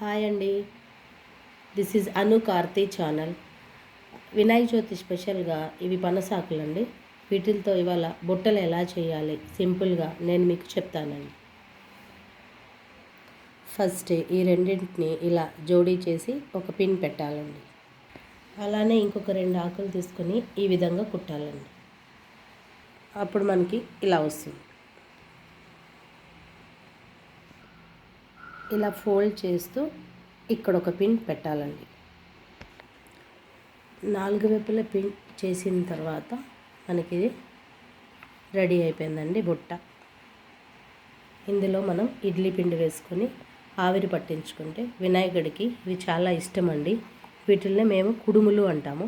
Hi అండి, this is Anu Karthi channel. Vinayaka Chavithi స్పెషల్గా ఇవి పనసాకులండి. వీటితో ఇవాళ బుట్టలు ఎలా చేయాలి సింపుల్గా నేను మీకు చెప్తానండి. ఫస్ట్ ఈ రెండింటిని ఇలా జోడీ చేసి ఒక పిన్ పెట్టాలండి. అలానే ఇంకొక 2 ఆకులు తీసుకొని ఈ విధంగా కుట్టాలండి. అప్పుడు మనకి ఇలా వస్తుంది. ఇలా ఫోల్డ్ చేస్తూ ఇక్కడ ఒక పిన్ పెట్టాలండి. 4 వైపులా పిన్ చేసిన తర్వాత మనకి రెడీ అయిపోయిందండి బుట్ట. ఇందులో మనం ఇడ్లీ పిండి వేసుకొని ఆవిరి పట్టించుకుంటే వినాయకుడికి ఇవి చాలా ఇష్టం అండి. వీటిల్ని మేము కుడుములు అంటాము,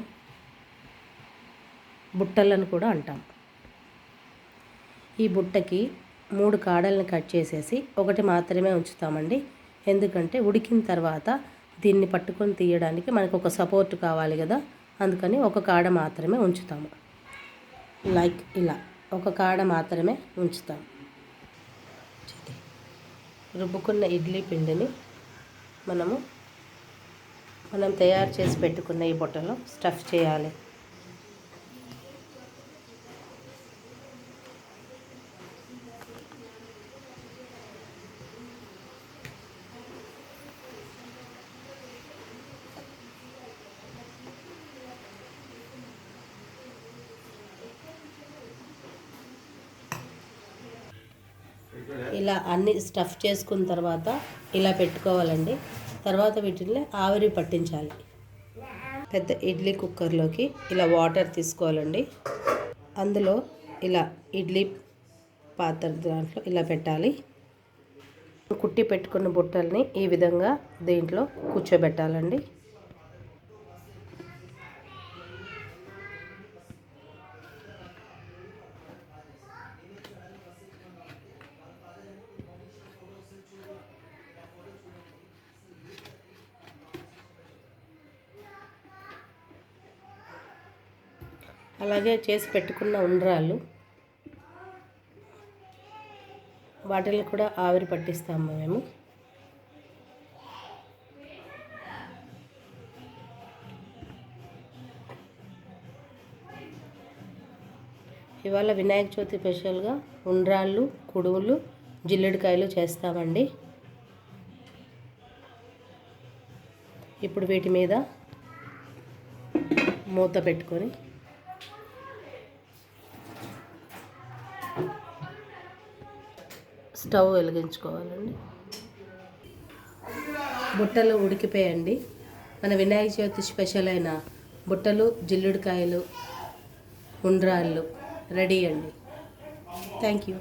బుట్టలను కూడా అంటాము. ఈ బుట్టకి 3 కాడలను కట్ చేసేసి ఒకటి మాత్రమే ఉంచుతామండి. ఎందుకంటే ఉడికిన తర్వాత దీన్ని పట్టుకొని తీయడానికి మనకు ఒక సపోర్ట్ కావాలి కదా, అందుకని ఒక కాడ మాత్రమే ఉంచుతాము. లైక్ ఇలా ఒక కాడ మాత్రమే ఉంచుతాము. రుబ్బుకున్న ఇడ్లీ పిండిని మనం తయారు చేసి పెట్టుకున్న ఈ బుట్టలో స్టఫ్ చేయాలి. ఇలా అన్ని స్టఫ్ చేసుకున్న తర్వాత ఇలా పెట్టుకోవాలండి. తర్వాత వీటిని ఆవిరి పట్టించాలి. పెద్ద ఇడ్లీ కుక్కర్లోకి ఇలా వాటర్ తీసుకోవాలండి. అందులో ఇలా ఇడ్లీ పాత్ర దాంట్లో ఇలా పెట్టాలి. కుట్టి పెట్టుకున్న బుట్టల్ని ఈ విధంగా దీంట్లో కూర్చోబెట్టాలండి. అలాగే చేసి పెట్టుకున్న ఉండ్రాళ్ళు వాటిని కూడా ఆవిరి పట్టిస్తాము మేము. ఇవాళ వినాయక చవితి స్పెషల్గా ఉండ్రాళ్ళు, కుడుములు, జిల్లుడికాయలు చేస్తామండి. ఇప్పుడు వీటి మీద మూత పెట్టుకొని స్టవ్ వెలిగించుకోవాలండి. బుట్టలు ఉడికిపోయండి. మన వినాయక చవితి స్పెషల్ అయిన బుట్టలు, జిల్లుడికాయలు, ఉండ్రాళ్ళు రెడీ అండి. Thank you.